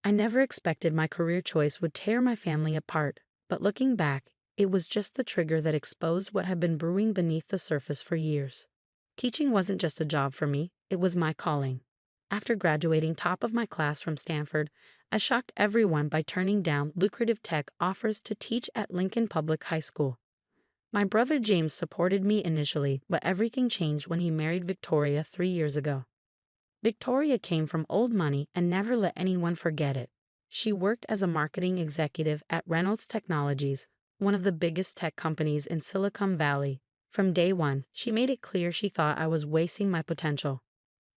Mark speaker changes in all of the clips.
Speaker 1: I never expected my career choice would tear my family apart, but looking back, it was just the trigger that exposed what had been brewing beneath the surface for years. Teaching wasn't just a job for me, it was my calling. After graduating top of my class from Stanford, I shocked everyone by turning down lucrative tech offers to teach at Lincoln Public High School. My brother James supported me initially, but everything changed when he married Victoria 3 years ago. Victoria came from old money and never let anyone forget it. She worked as a marketing executive at Reynolds Technologies, one of the biggest tech companies in Silicon Valley. From day one, she made it clear she thought I was wasting my potential.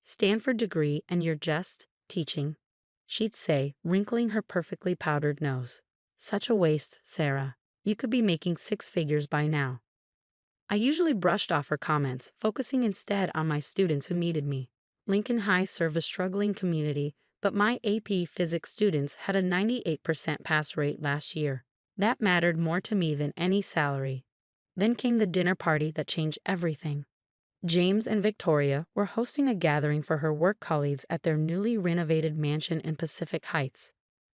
Speaker 1: Stanford degree and you're just teaching, she'd say, wrinkling her perfectly powdered nose. Such a waste, Sarah. You could be making six figures by now. I usually brushed off her comments, focusing instead on my students who needed me. Lincoln High served a struggling community, but my AP Physics students had a 98% pass rate last year. That mattered more to me than any salary. Then came the dinner party that changed everything. James and Victoria were hosting a gathering for her work colleagues at their newly renovated mansion in Pacific Heights.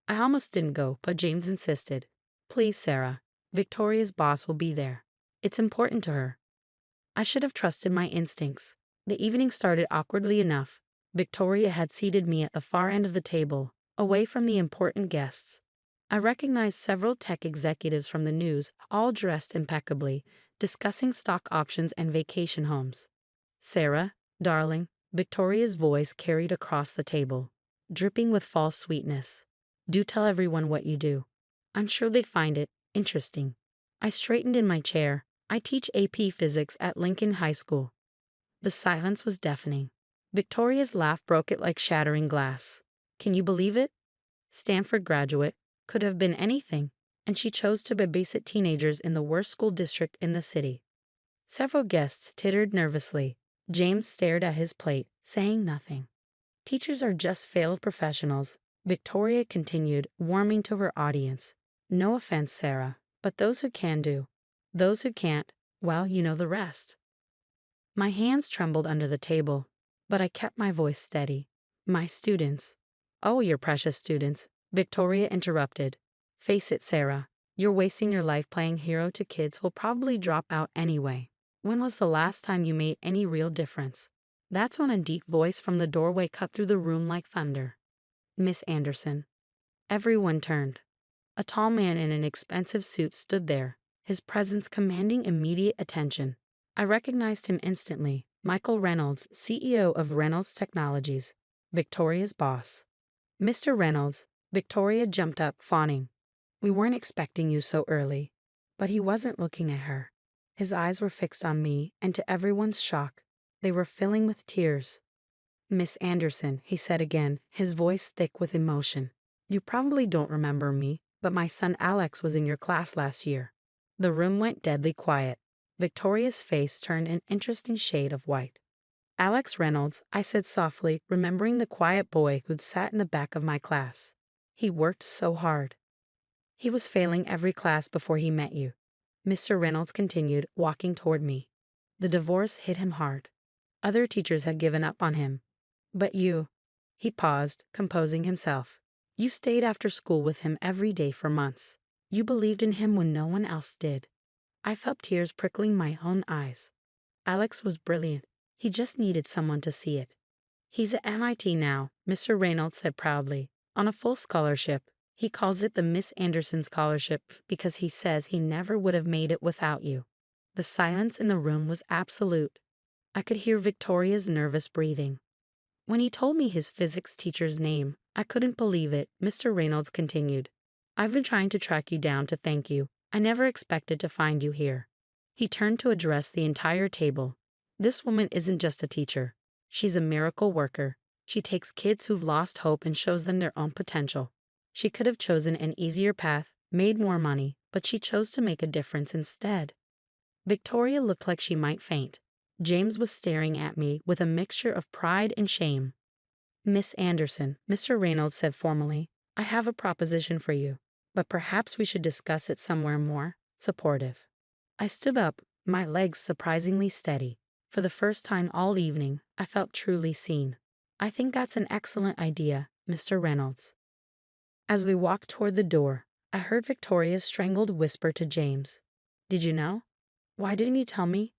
Speaker 1: I almost didn't go, but James insisted. Please, Sarah. Victoria's boss will be there. It's important to her. I should have trusted my instincts. The evening started awkwardly enough. Victoria had seated me at the far end of the table, away from the important guests. I recognized several tech executives from the news, all dressed impeccably, discussing stock options and vacation homes. Sarah, darling, Victoria's voice carried across the table, dripping with false sweetness. Do tell everyone what you do. I'm sure they find it interesting. I straightened in my chair. I teach AP Physics at Lincoln High School. The silence was deafening. Victoria's laugh broke it like shattering glass. Can you believe it? Stanford graduate, could have been anything, and she chose to babysit teenagers in the worst school district in the city. Several guests tittered nervously. James stared at his plate, saying nothing. Teachers are just failed professionals, Victoria continued, warming to her audience. No offense, Sarah, but those who can do. Those who can't, well, you know the rest. My hands trembled under the table, but I kept my voice steady. My students. Oh, your precious students, Victoria interrupted. Face it, Sarah. You're wasting your life playing hero to kids who'll probably drop out anyway. When was the last time you made any real difference? That's when a deep voice from the doorway cut through the room like thunder. Miss Anderson. Everyone turned. A tall man in an expensive suit stood there, his presence commanding immediate attention. I recognized him instantly. Michael Reynolds, CEO of Reynolds Technologies, Victoria's boss. Mr. Reynolds, Victoria jumped up, fawning. We weren't expecting you so early. But he wasn't looking at her. His eyes were fixed on me, and to everyone's shock, they were filling with tears. Miss Anderson, he said again, his voice thick with emotion. You probably don't remember me, but my son Alex was in your class last year. The room went deadly quiet. Victoria's face turned an interesting shade of white. Alex Reynolds, I said softly, remembering the quiet boy who'd sat in the back of my class. He worked so hard. He was failing every class before he met you. Mr. Reynolds continued, walking toward me. The divorce hit him hard. Other teachers had given up on him. But you, he paused, composing himself. You stayed after school with him every day for months. You believed in him when no one else did. I felt tears prickling my own eyes. Alex was brilliant. He just needed someone to see it. He's at MIT now, Mr. Reynolds said proudly, on a full scholarship. He calls it the Miss Anderson Scholarship because he says he never would have made it without you. The silence in the room was absolute. I could hear Victoria's nervous breathing. When he told me his physics teacher's name, I couldn't believe it, Mr. Reynolds continued. I've been trying to track you down to thank you. I never expected to find you here. He turned to address the entire table. This woman isn't just a teacher. She's a miracle worker. She takes kids who've lost hope and shows them their own potential. She could have chosen an easier path, made more money, but she chose to make a difference instead. Victoria looked like she might faint. James was staring at me with a mixture of pride and shame. Miss Anderson, Mr. Reynolds said formally, I have a proposition for you, but perhaps we should discuss it somewhere more supportive. I stood up, my legs surprisingly steady. For the first time all evening, I felt truly seen. I think that's an excellent idea, Mr. Reynolds. As we walked toward the door, I heard Victoria's strangled whisper to James. Did you know? Why didn't you tell me?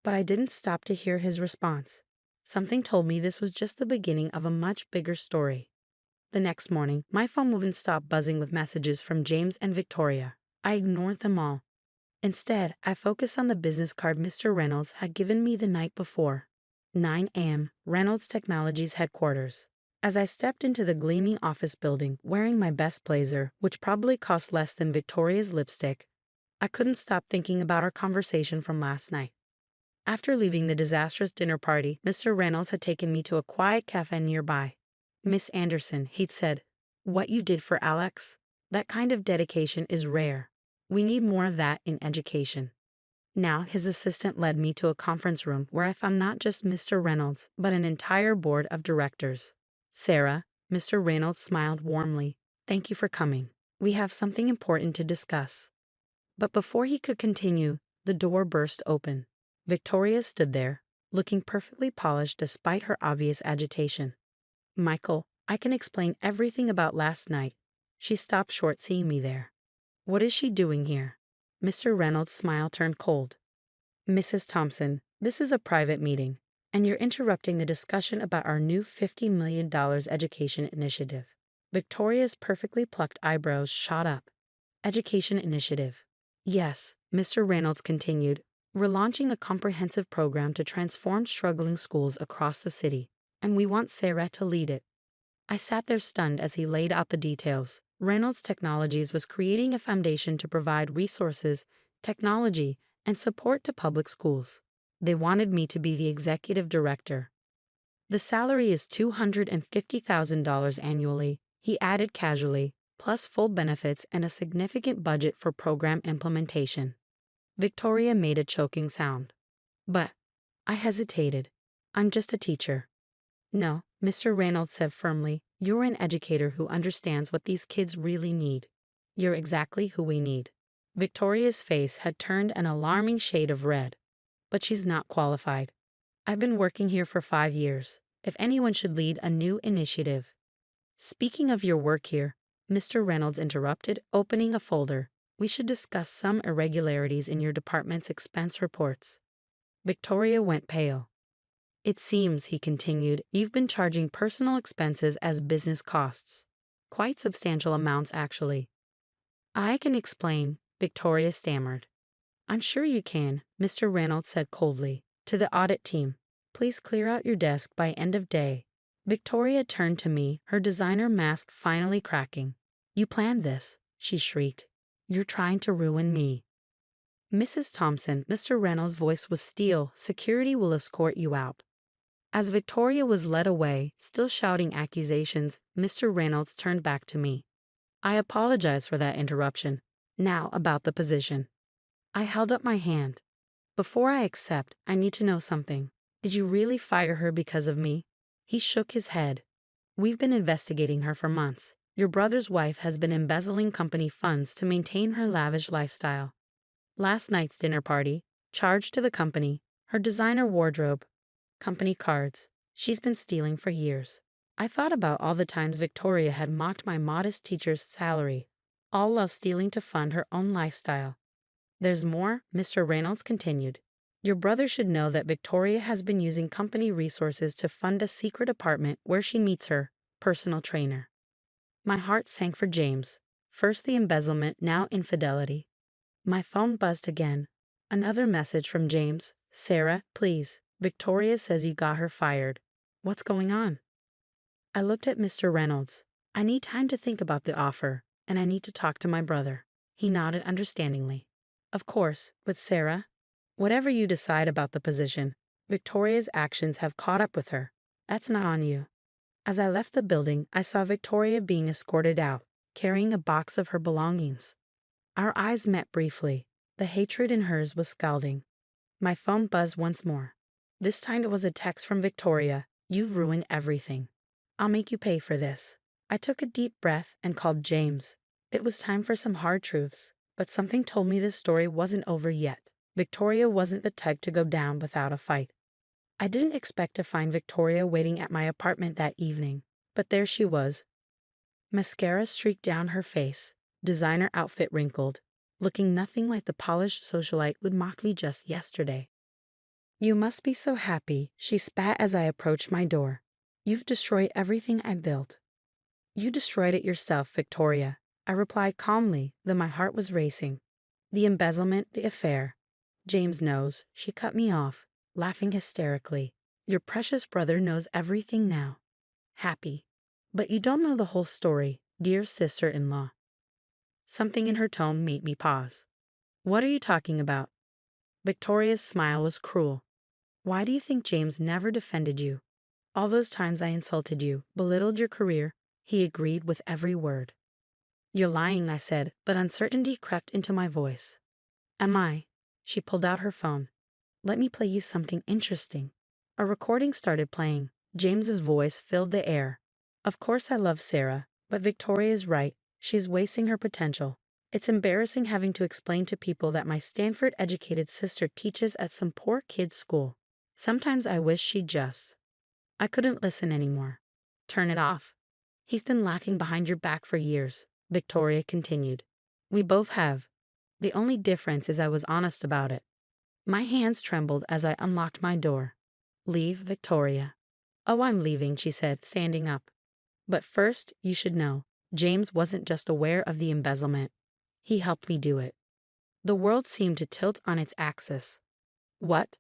Speaker 1: But I didn't stop to hear his response. Something told me this was just the beginning of a much bigger story. The next morning, my phone wouldn't stop buzzing with messages from James and Victoria. I ignored them all. Instead, I focused on the business card Mr. Reynolds had given me the night before. 9 a.m., Reynolds Technologies headquarters. As I stepped into the gleaming office building, wearing my best blazer, which probably cost less than Victoria's lipstick, I couldn't stop thinking about our conversation from last night. After leaving the disastrous dinner party, Mr. Reynolds had taken me to a quiet cafe nearby. Miss Anderson, he'd said, what you did for Alex? That kind of dedication is rare. We need more of that in education. Now his assistant led me to a conference room where I found not just Mr. Reynolds, but an entire board of directors. Sarah, Mr. Reynolds smiled warmly. Thank you for coming. We have something important to discuss. But before he could continue, the door burst open. Victoria stood there, looking perfectly polished despite her obvious agitation. Michael, I can explain everything about last night. She stopped short seeing me there. What is she doing here? Mr. Reynolds' smile turned cold. Mrs. Thompson, this is a private meeting, and you're interrupting the discussion about our new $50 million education initiative. Victoria's perfectly plucked eyebrows shot up. Education initiative. Yes, Mr. Reynolds continued. We're launching a comprehensive program to transform struggling schools across the city, and we want Sarah to lead it. I sat there stunned as he laid out the details. Reynolds Technologies was creating a foundation to provide resources, technology, and support to public schools. They wanted me to be the executive director. The salary is $250,000 annually, he added casually, plus full benefits and a significant budget for program implementation. Victoria made a choking sound. But I hesitated. I'm just a teacher. No, Mr. Reynolds said firmly, you're an educator who understands what these kids really need. You're exactly who we need. Victoria's face had turned an alarming shade of red. But she's not qualified. I've been working here for 5 years. If anyone should lead a new initiative. Speaking of your work here, Mr. Reynolds interrupted, opening a folder. We should discuss some irregularities in your department's expense reports. Victoria went pale. It seems, he continued, you've been charging personal expenses as business costs. Quite substantial amounts, actually. I can explain, Victoria stammered. I'm sure you can, Mr. Reynolds said coldly. To the audit team, please clear out your desk by end of day. Victoria turned to me, her designer mask finally cracking. You planned this, she shrieked. You're trying to ruin me. Mrs. Thompson, Mr. Reynolds' voice was steel. Security will escort you out. As Victoria was led away, still shouting accusations, Mr. Reynolds turned back to me. I apologize for that interruption. Now about the position. I held up my hand. Before I accept, I need to know something. Did you really fire her because of me? He shook his head. We've been investigating her for months. Your brother's wife has been embezzling company funds to maintain her lavish lifestyle. Last night's dinner party, charged to the company, her designer wardrobe, company cards. She's been stealing for years. I thought about all the times Victoria had mocked my modest teacher's salary, all while stealing to fund her own lifestyle. There's more, Mr. Reynolds continued. Your brother should know that Victoria has been using company resources to fund a secret apartment where she meets her personal trainer. My heart sank for James. First the embezzlement, now infidelity. My phone buzzed again. Another message from James. Sarah, please. Victoria says you got her fired. What's going on? I looked at Mr. Reynolds. I need time to think about the offer, and I need to talk to my brother. He nodded understandingly. Of course, with Sarah. Whatever you decide about the position, Victoria's actions have caught up with her. That's not on you. As I left the building, I saw Victoria being escorted out, carrying a box of her belongings. Our eyes met briefly. The hatred in hers was scalding. My phone buzzed once more. This time it was a text from Victoria. You've ruined everything. I'll make you pay for this. I took a deep breath and called James. It was time for some hard truths, but something told me this story wasn't over yet. Victoria wasn't the type to go down without a fight. I didn't expect to find Victoria waiting at my apartment that evening, but there she was. Mascara streaked down her face, designer outfit wrinkled, looking nothing like the polished socialite who'd mocked me just yesterday. You must be so happy, she spat as I approached my door. You've destroyed everything I built. You destroyed it yourself, Victoria, I replied calmly, though my heart was racing. The embezzlement, the affair. James knows, she cut me off, laughing hysterically. Your precious brother knows everything now. Happy. But you don't know the whole story, dear sister-in-law. Something in her tone made me pause. What are you talking about? Victoria's smile was cruel. Why do you think James never defended you? All those times I insulted you, belittled your career, he agreed with every word. You're lying, I said, but uncertainty crept into my voice. Am I? She pulled out her phone. Let me play you something interesting. A recording started playing. James's voice filled the air. Of course I love Sarah, but Victoria is right. She's wasting her potential. It's embarrassing having to explain to people that my Stanford-educated sister teaches at some poor kid's school. Sometimes I wish she'd just. I couldn't listen anymore. Turn it off. He's been laughing behind your back for years, Victoria continued. We both have. The only difference is I was honest about it. My hands trembled as I unlocked my door. Leave, Victoria. Oh, I'm leaving, she said, standing up. But first, you should know, James wasn't just aware of the embezzlement. He helped me do it. The world seemed to tilt on its axis. What?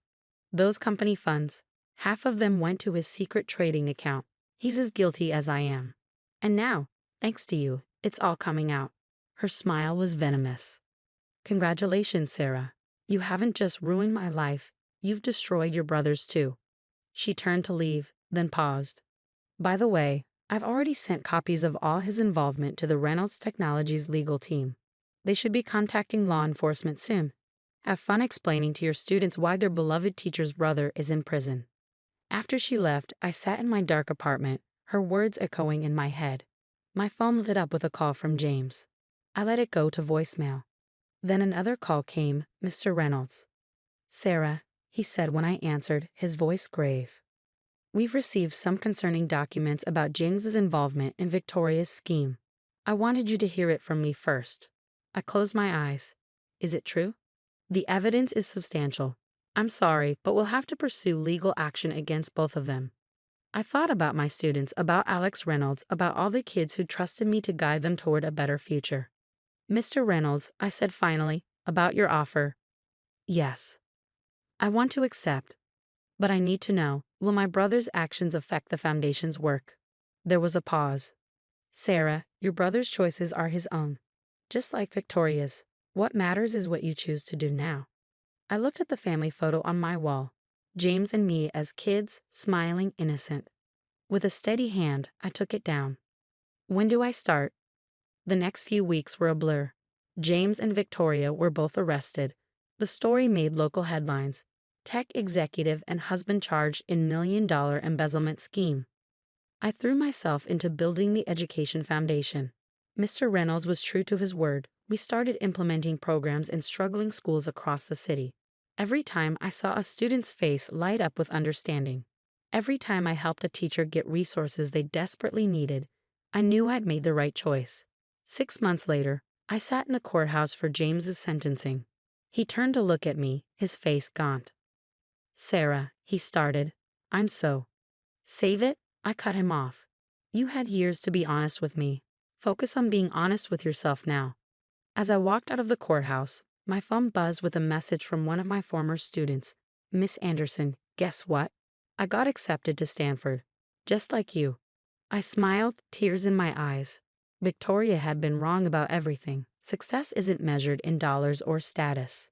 Speaker 1: Those company funds. Half of them went to his secret trading account. He's as guilty as I am. And now, thanks to you, it's all coming out. Her smile was venomous. Congratulations, Sarah. You haven't just ruined my life, you've destroyed your brother's too. She turned to leave, then paused. By the way, I've already sent copies of all his involvement to the Reynolds Technologies legal team. They should be contacting law enforcement soon. Have fun explaining to your students why their beloved teacher's brother is in prison. After she left, I sat in my dark apartment, her words echoing in my head. My phone lit up with a call from James. I let it go to voicemail. Then another call came, Mr. Reynolds. Sarah, he said when I answered, his voice grave. We've received some concerning documents about James's involvement in Victoria's scheme. I wanted you to hear it from me first. I closed my eyes. Is it true? The evidence is substantial. I'm sorry, but we'll have to pursue legal action against both of them. I thought about my students, about Alex Reynolds, about all the kids who trusted me to guide them toward a better future. Mr. Reynolds, I said finally, about your offer. Yes. I want to accept. But I need to know, will my brother's actions affect the Foundation's work? There was a pause. Sarah, your brother's choices are his own. Just like Victoria's. What matters is what you choose to do now. I looked at the family photo on my wall. James and me as kids, smiling, innocent. With a steady hand, I took it down. When do I start? The next few weeks were a blur. James and Victoria were both arrested. The story made local headlines. Tech executive and husband charged in $1 million embezzlement scheme. I threw myself into building the Education Foundation. Mr. Reynolds was true to his word. We started implementing programs in struggling schools across the city. Every time I saw a student's face light up with understanding, every time I helped a teacher get resources they desperately needed, I knew I'd made the right choice. 6 months later, I sat in the courthouse for James's sentencing. He turned to look at me, his face gaunt. Sarah, he started. I'm so. Save it? I cut him off. You had years to be honest with me. Focus on being honest with yourself now. As I walked out of the courthouse, my phone buzzed with a message from one of my former students. Miss Anderson, guess what? I got accepted to Stanford. Just like you. I smiled, tears in my eyes. Victoria had been wrong about everything. Success isn't measured in dollars or status.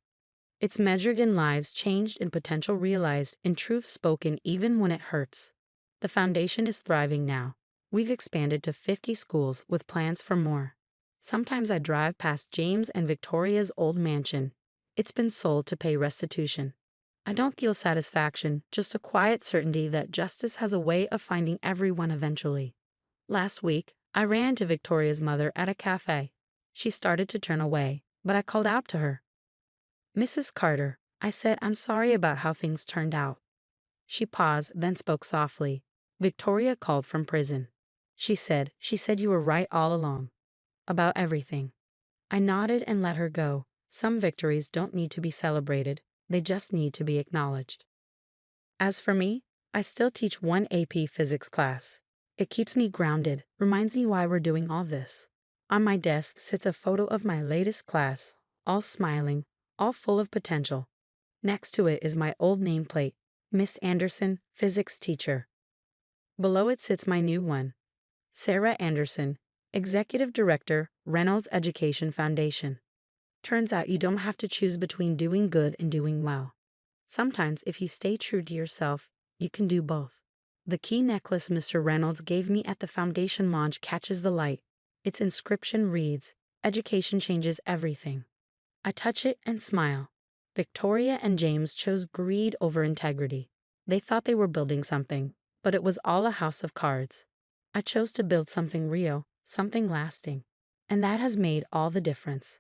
Speaker 1: It's measured in lives changed and potential realized, in truth spoken even when it hurts. The foundation is thriving now. We've expanded to 50 schools with plans for more. Sometimes I drive past James and Victoria's old mansion. It's been sold to pay restitution. I don't feel satisfaction, just a quiet certainty that justice has a way of finding everyone eventually. Last week, I ran into Victoria's mother at a cafe. She started to turn away, but I called out to her. Mrs. Carter, I said, I'm sorry about how things turned out. She paused, then spoke softly. Victoria called from prison. She said you were right all along. About everything. I nodded and let her go. Some victories don't need to be celebrated, they just need to be acknowledged. As for me, I still teach one AP physics class. It keeps me grounded, reminds me why we're doing all this. On my desk sits a photo of my latest class, all smiling, all full of potential. Next to it is my old nameplate, Miss Anderson, physics teacher. Below it sits my new one, Sarah Anderson, Executive Director, Reynolds Education Foundation. Turns out you don't have to choose between doing good and doing well. Sometimes, if you stay true to yourself, you can do both. The key necklace Mr. Reynolds gave me at the foundation launch catches the light. Its inscription reads, "Education changes everything." I touch it and smile. Victoria and James chose greed over integrity. They thought they were building something, but it was all a house of cards. I chose to build something real, something lasting. And that has made all the difference.